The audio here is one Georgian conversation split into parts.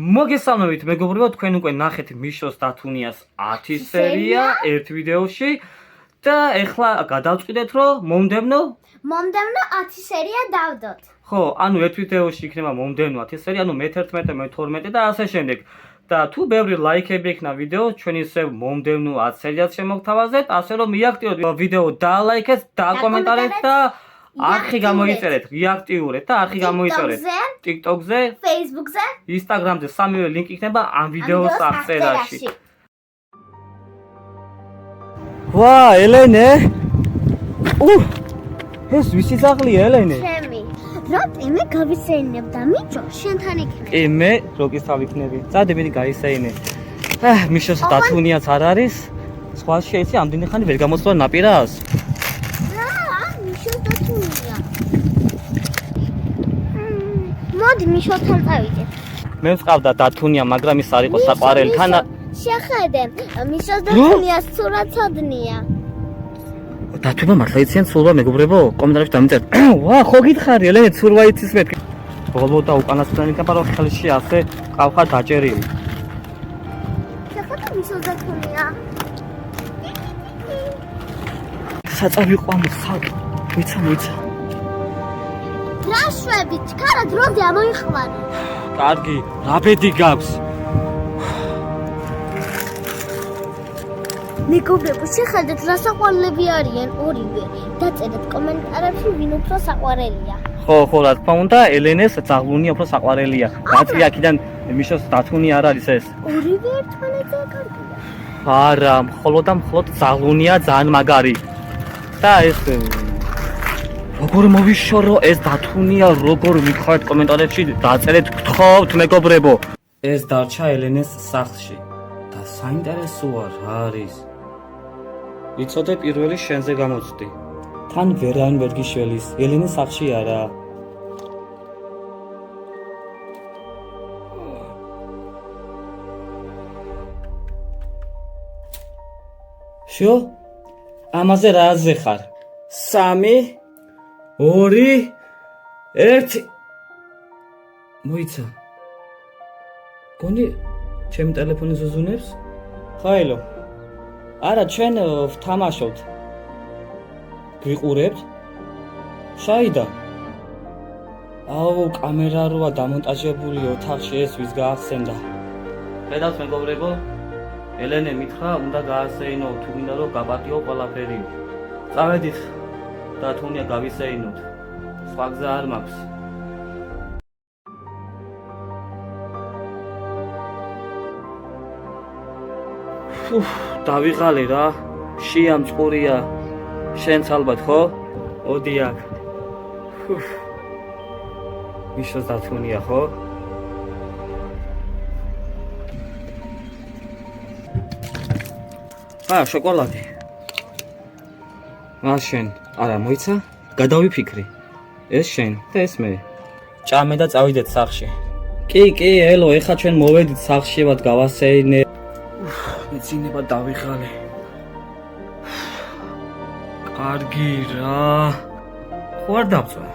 მოგესალმებით მეგობრებო, თქვენ უკვე ნახეთ მიშოს დათუნიას 10 სერია ერთ ვიდეოში და ეხლა გადავწყვიტეთ რომ მომდევნო 10 სერია დავდოთ. ხო, ანუ ერთ ვიდეოში იქნება მომდევნო 10 სერია, ანუ მე-11, მე-12 და ასე შემდეგ. და თუ ბევრი ლაიქები იქნა ვიდეოს, ჩვენ ისევ მომდევნო 10 სერიას შემოგთავაზებთ, ასე რომ მიაქტიუროთ ვიდეო, დაალაიქეთ, დააკომენტარეთ და არხი გამოიწერეთ, რეაქტიურეთ და არხი გამოიწერეთ. TikTok-ზე, Facebook-ზე, Instagram-ზე სამივე ლინკი იქნება ამ ვიდეოს აღწერაში. ვა, ელენე! ეს ვისი ძაღლია, ელენე? ჩემი. რატო მე გავისეინებ და მიჯო შენთან იქნებ? კი, მე როგის თავ იქნები. წადებიდი გაისეინე. მიშოს დათუნიაც არ არის. სხვა შეიძლება ამდენი ხანი ვერ გამოსვლა ნაპირას. მიშოს დათუნია. მოდი მიშოსთან წავიდეთ. მე ვწყავდა დათუნია, მაგრამ ის არ იყო საყვარელი. თან შეხედე, მიშოს დათუნიას სურათოდნია. დათუნა მართლა იციან ცურვა მეგობრებო? კომენტარებში დამიწერეთ. ვა, ხო გითხარი, ელენე ცურვა იცის მეთქი. ბოლო და უკანასკნელი იქნება რომ ხელში ასე ყავხარ დაჭერილი. შეხედე მიშოს დათუნია. საწავი ყვამო, მოიცა. რაშვები, ჩქარა დროზე ამოიხვარი. კარგი, რა ბედი გაქვს? მეგობრებო, შეხედეთ რა საყვარლები არიან ორივე. დაწერეთ კომენტარებში ვინ უფრო საყვარელია. ხო, რა თქმა უნდა, ელენეს ძაღლუნია უფრო საყვარელია. რატი აქედან მიშოს დათუნი არ არის ეს? ორივე ერთმანეთზე კარგია. არა, მხოლოდ ძაღლუნია ძალიან მაგარი. და ეს როგორ მოვიშორო ეს დათუნია, როგორ მითხარით კომენტარებში, დაწერეთ, გთხოვთ მეგობრებო. ეს დარჩა ელენეს სახლში. და საინტერესოა რა არის. იცოდე პირველი შენზე გამოცდი. თან ვერაინ ვერ გიშველის, ელენეს სახლში არა. შო? ამაზე რაზე ხარ? 3 2 1 მოიცა. გონი ჩემი ტელეფონი ზუზუნებს? ხაილო. არა, ჩვენ ვთამაშობთ. გვიყურებთ? შაიდა. აუ, კამერა როა დამონტაჟებული ოთახში, ეს ვის გაახსენდა. ხედავთ მეგობრებო? ელენე მითხრა, უნდა გაასეინო, თუ გინდა რომ გაპატიო ყველაფერი. წავედით და თუნია გავისეინოთ. სხვა გზა არ მაქვს. დავიღალე რა. შია მწყურია. შენც ალბათ ხო? მოდი აქ. მიშოს დათუნია ხო? შოკოლადი. შენ, არა მოიცა? გადავიფიქრი. ეს შენ და ეს მე. ჭამე და წავიდეთ სახლში. კი, ელო, ეხლა ჩვენ მოვედით სახლშივად გავასეინე. მეცინება დავიღალე. კარგი რა. ხო არ დავწვა.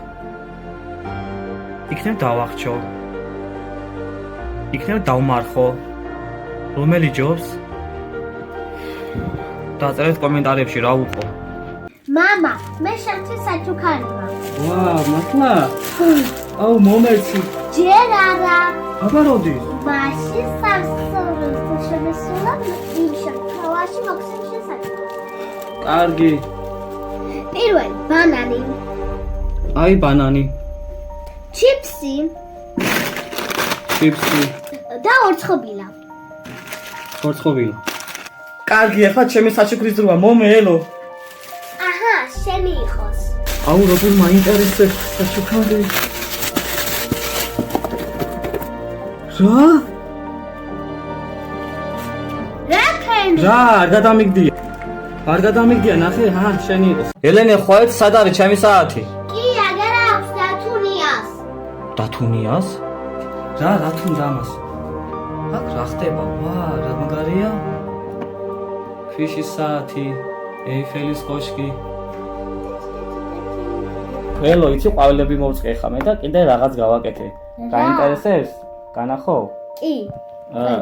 იქნებ დავახჩო. იქნებ დავმარხო. რომელი ჯობს? დაწერეთ კომენტარებში რა უყო. მამა, მე შენთვის საჩუქარია. ვა, მართლა? აუ, მომეცი. ჯერ არა. აბა როდის? მაშინ სამსწოროს შემესულა მიშა. თავაში მოხსენე საჩუქარი. კარგი. პირველ ბანანი. აი ბანანი. ჩიპსი. და ორცხობილა. კარგი, ახლა ჩემი საჩუქრის დროა, მომე ელო. აჰა, შენი იყოს. აუ, როგორ მაინტერესებს საჩუქარი. რა? რა, არ გადამიგდია, ნახე, შენი იყოს. ელენე, ხვაეთ, სად არის ჩემი საათი? კი, აგერ აქვს დათუნიას. დათუნიას? რა თუნდა ამას? აქ რა ხდება? ვა, რა მაგარია? ფიშის საათი, ეიფელის კოშკი. ელო, იცი ყვავილები მოვწყე ხა მე და კიდე რაღაც გავაკეთე. გაინტერესებს? განახო? კი.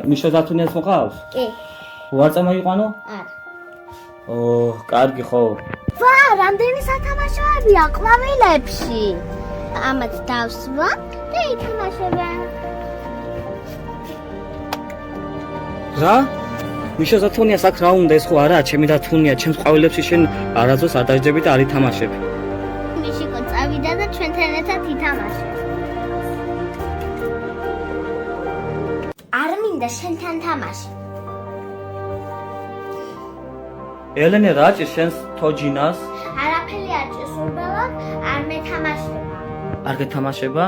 მიშა დათუნიას მოყავს? კი. უარ წამოიყვანო? არა. კარგი ხო. ვა, რამდენი სათამაშოებია ყვავილებში. ამათ დავსვა და ითამაშება. რა? მიშა დათუნიას აქ რა უნდა ეს ხო არა, ჩემი დათუნია, ჩემს ყვავილებში შენ არასდროს არ დაждები და არ ითამაშები. მიშიკო წავიდა და ჩვენთან ერთად ითამაშე. არ მინდა შენთან თამაში. ელენე რა ჭირს შენს თოჯინას? არაფერი არ ჭირს უბრალოდ არ მეთამაშება. არ გეთამაშება?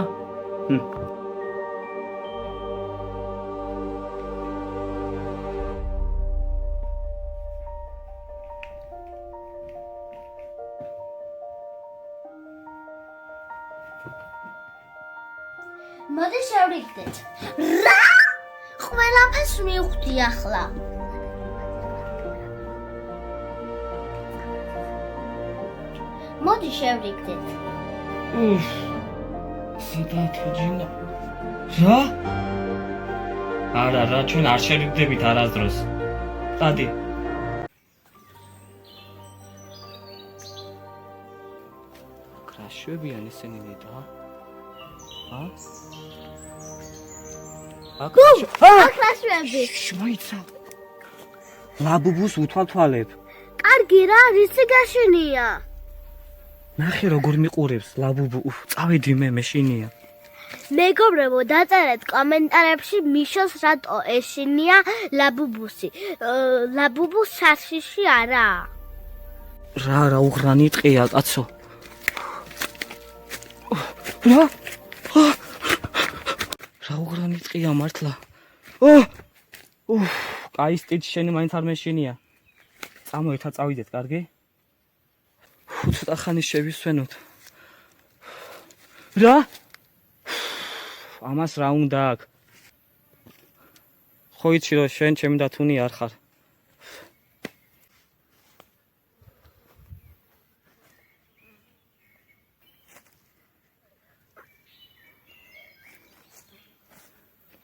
მოდი შევრიგდეთ. რა? ყველაფერს მივხვდი ახლა. მოდი შევრიგდეთ. სიდა თოჯინა. რა? არა, ჩვენ არ შევრიგდებით არასდროს. დადი. კრაშებიან ისინი და? აკრაშვები. მოიცა. ლაბუბუს უთვალთვალებ. კარგი რა, რისი გაშენია? ნახე როგორ მიყურებს ლაბუბუ. წავედი მე მეშინია. მეგობრებო, დაწერეთ კომენტარებში მიშოს რატო ეშინია ლაბუბუსი. ლაბუბუ საშიში არაა. რა უღრანი ტყია კაცო. რა? რა უღრანი ტყია მართლა. კაი სტიჩ შენი მაინც არ მეშინია. წამოეთა წავიდეთ, კარგი? ცოტა ხანი შევისვენოთ. რა? ამას რა უნდა აქ? ხო იცი რომ შენ ჩემი დათუნი არ ხარ.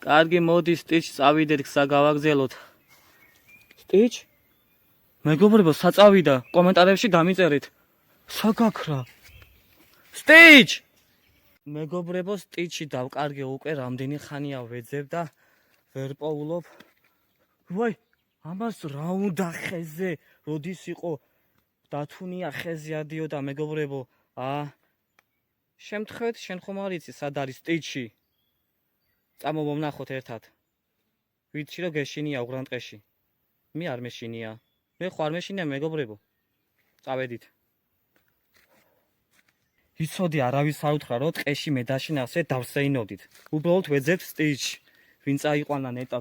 კარგი მოდი სტიჩ წავიდეთ გზა გავაგზელოთ. სტიჩ? მეგობრებო საწავიდა კომენტარებში დამიწერეთ. საგაქრა. სტიჩ! მეგობრებო სტიჩი დავკარგე უკვე რამდენი ხანია ვეძებ და ვერ პოულობ. ვაი, ამას რა უნდა ხეზე, როდის იყო დათუნია ხეზე ადიოდა მეგობრებო. შემთხვევით შენ ხომ არ იცი სად არის სტიჩი? წამოვვნახოთ ერთად. ვიცი რომ გეშინია უღრან ტყეში. მე არ მეშინია. მე ხო არ მეშინია მეგობრებო. წავედით. იცოდი არავის არ უთხრა რომ ტყეში მე დაშინავსე დავსეინოდით. უბრალოდ ვეძებთ სტიჩ. ვინ წაიყვანა ნეტა.